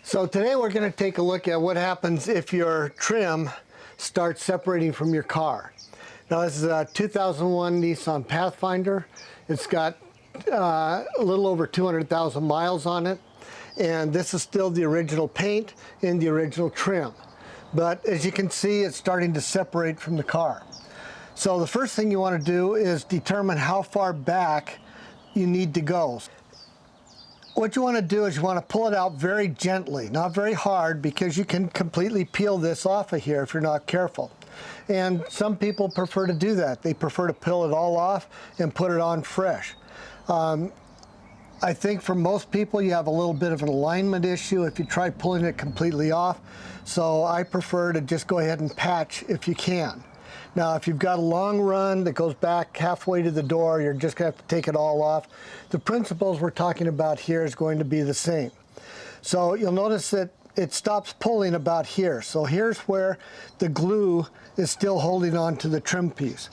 So today we're going to take a look at what happens if your trim starts separating from your car. Now this is a 2001 Nissan Pathfinder. It's got a little over 200,000 miles on it, and this is still the original paint and the original trim. But as you can see, it's starting to separate from the car. So the first thing you want to do is determine how far back you need to go. What you want to do is you want to pull it out very gently, not very hard, because you can completely peel this off of here if you're not careful. And some people prefer to do that. They prefer to peel it all off and put it on fresh. I think for most people you have a little bit of an alignment issue if you try pulling it completely off. So I prefer to just go ahead and patch if you can. Now, if you've got a long run that goes back halfway to the door, you're just going to have to take it all off. The principles we're talking about here is going to be the same. So you'll notice that it stops pulling about here. So here's where the glue is still holding on to the trim piece.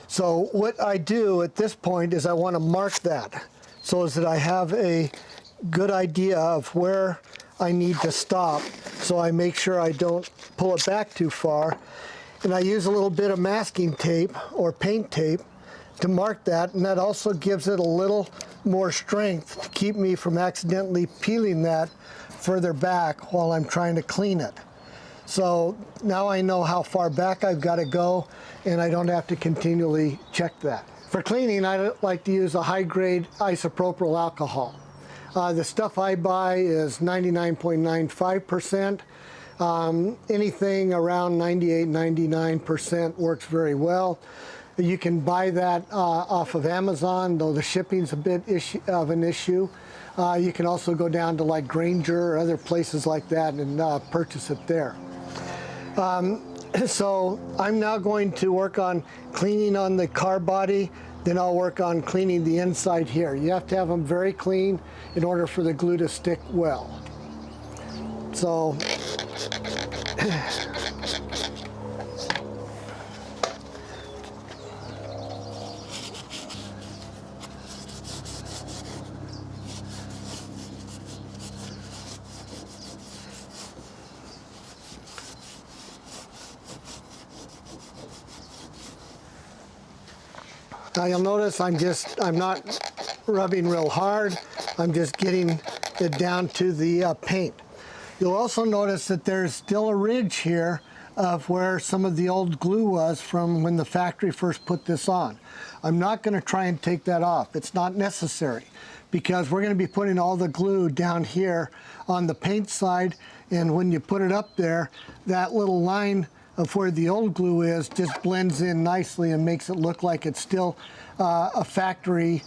So what I do at this point is I want to mark that so that I have a good idea of where I need to stop, so I make sure I don't pull it back too far. And I use a little bit of masking tape or paint tape to mark that, and that also gives it a little more strength to keep me from accidentally peeling that further back while I'm trying to clean it. So now I know how far back I've got to go, and I don't have to continually check that. For cleaning, I like to use a high-grade isopropyl alcohol. The stuff I buy is 99.95%. Anything around 98-99% works very well. You can buy that off of Amazon, though the shipping's a bit of an issue. You can also go down to like Granger or other places like that and purchase it there. So I'm now going to work on cleaning on the car body, then I'll work on cleaning the inside here. You have to have them very clean in order for the glue to stick well. So now you'll notice I'm not rubbing real hard. I'm just getting it down to the paint. You'll also notice that there's still a ridge here of where some of the old glue was from when the factory first put this on. I'm not going to try and take that off. It's not necessary, because we're going to be putting all the glue down here on the paint side, and when you put it up there, that little line of where the old glue is just blends in nicely and makes it look like it's still a factory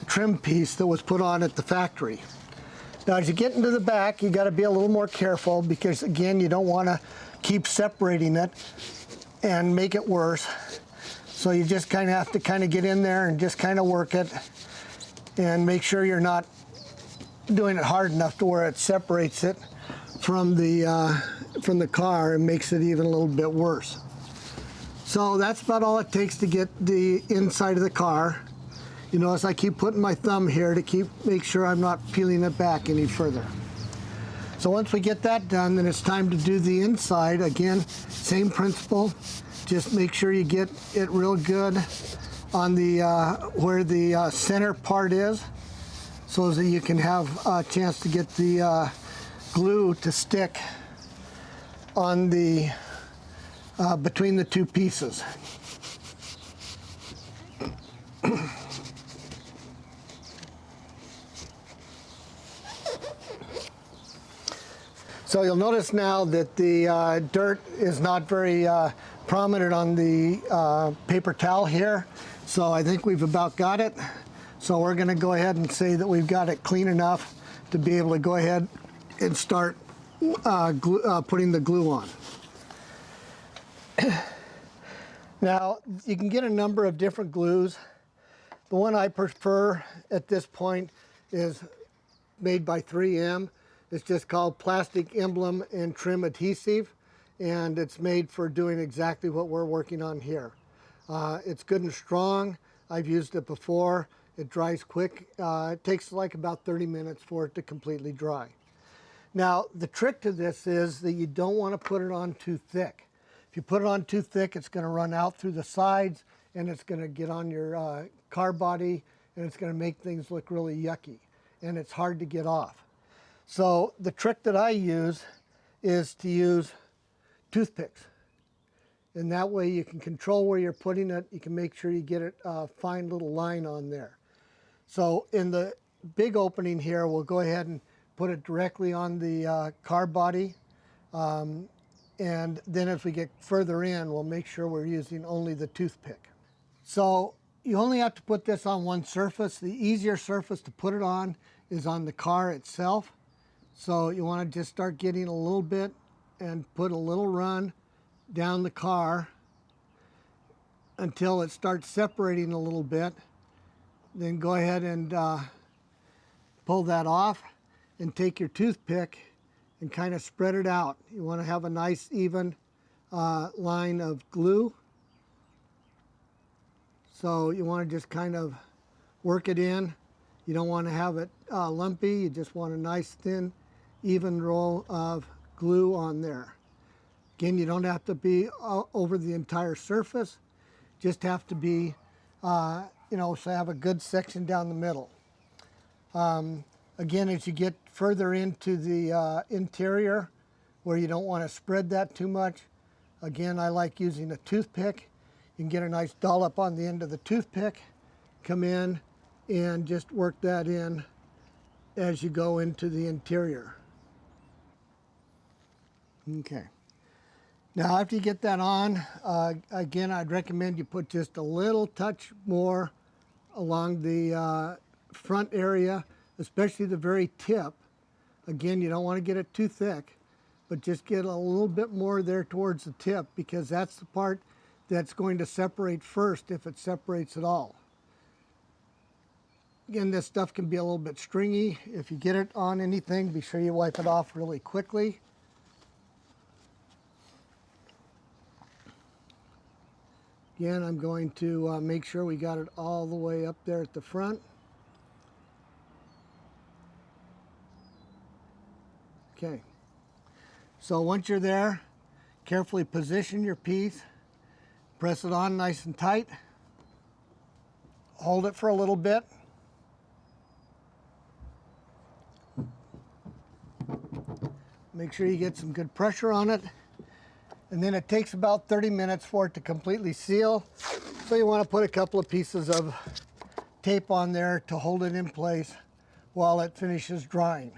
trim piece that was put on at the factory. Now, as you get into the back, you got to be a little more careful, because again, you don't want to keep separating it and make it worse. So you just kind of have to get in there and just kind of work it and make sure you're not doing it hard enough to where it separates it from the car and makes it even a little bit worse. So that's about all it takes to get the inside of the car. You notice I keep putting my thumb here to make sure I'm not peeling it back any further. So once we get that done, then it's time to do the inside. Again, same principle. Just make sure you get it real good on the where the center part is, so that you can have a chance to get the glue to stick on the between the two pieces. So you'll notice now that the dirt is not very prominent on the paper towel here. So I think we've about got it. So we're going to go ahead and say that we've got it clean enough to be able to go ahead and start putting the glue on. Now, you can get a number of different glues. The one I prefer at this point is made by 3M. It's just called Plastic Emblem and Trim Adhesive, and it's made for doing exactly what we're working on here. It's good and strong. I've used it before. It dries quick. It takes like about 30 minutes for it to completely dry. Now, the trick to this is that you don't want to put it on too thick. If you put it on too thick, it's going to run out through the sides and it's going to get on your car body and it's going to make things look really yucky and it's hard to get off. So the trick that I use is to use toothpicks. And that way you can control where you're putting it. You can make sure you get it a fine little line on there. So in the big opening here, we'll go ahead and put it directly on the car body. And then as we get further in, we'll make sure we're using only the toothpick. So you only have to put this on one surface. The easier surface to put it on is on the car itself. So you want to just start getting a little bit and put a little run down the car until it starts separating a little bit. Then go ahead and pull that off and take your toothpick and kind of spread it out. You want to have a nice even line of glue. So you want to just kind of work it in. You don't want to have it lumpy. You just want a nice thin, even roll of glue on there. Again, you don't have to be over the entire surface. Just have to be, so have a good section down the middle. Again, as you get further into the interior, where you don't want to spread that too much, again, I like using a toothpick. You can get a nice dollop on the end of the toothpick, come in and just work that in as you go into the interior. Okay. Now, after you get that on, again, I'd recommend you put just a little touch more along the front area, especially the very tip. Again, you don't want to get it too thick, but just get a little bit more there towards the tip because that's the part that's going to separate first if it separates at all. Again, this stuff can be a little bit stringy. If you get it on anything, be sure you wipe it off really quickly. Again, I'm going to make sure we got it all the way up there at the front. Okay, so once you're there, carefully position your piece, press it on nice and tight, hold it for a little bit. Make sure you get some good pressure on it. And then it takes about 30 minutes for it to completely seal. So you want to put a couple of pieces of tape on there to hold it in place while it finishes drying.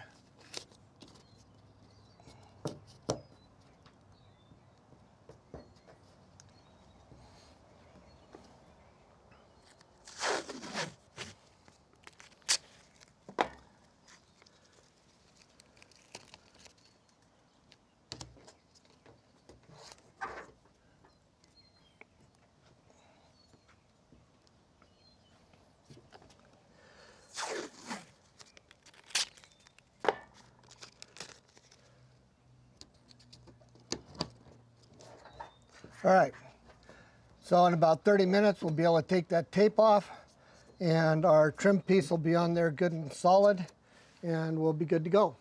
All right, so in about 30 minutes, we'll be able to take that tape off and our trim piece will be on there good and solid and we'll be good to go.